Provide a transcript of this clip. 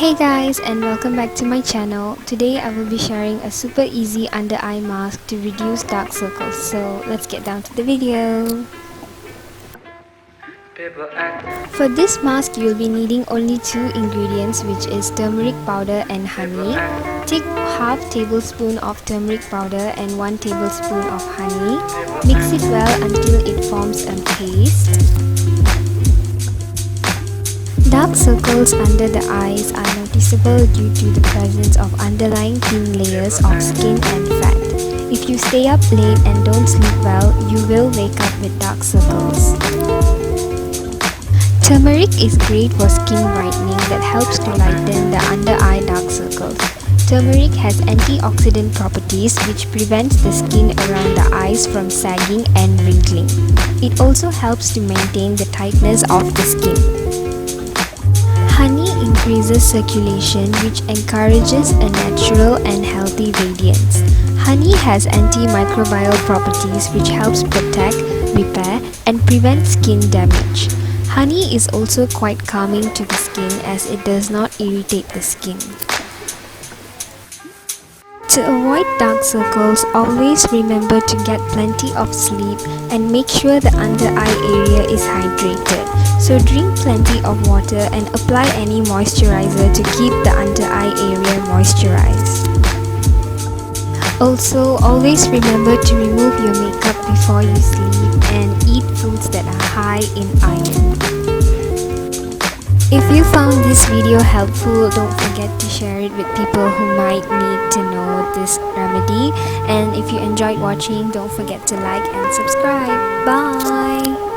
Hey guys, and welcome back to my channel. Today I will be sharing a super easy under eye mask to reduce dark circles. So let's get down to the video. For this mask you will be needing only two ingredients, which is turmeric powder and honey. Take half tablespoon of turmeric powder and 1 tablespoon of honey. Mix it well until it forms a paste. Dark circles under the eyes are noticeable due to the presence of underlying thin layers of skin and fat. If you stay up late and don't sleep well, you will wake up with dark circles. Turmeric is great for skin brightening that helps to lighten the under eye dark circles. Turmeric has antioxidant properties which prevents the skin around the eyes from sagging and wrinkling. It also helps to maintain the tightness of the skin. Honey increases circulation, which encourages a natural and healthy radiance. Honey has antimicrobial properties which helps protect, repair, and prevent skin damage. Honey is also quite calming to the skin as it does not irritate the skin. To avoid dark circles, always remember to get plenty of sleep and make sure the under eye area is hydrated. So drink plenty of water and apply any moisturizer to keep the under eye area moisturized. Also, always remember to remove your makeup before you sleep and eat foods that are high in iron. If you found this video helpful, don't forget to share it with people who might need to know this remedy. And if you enjoyed watching, don't forget to like and subscribe. Bye!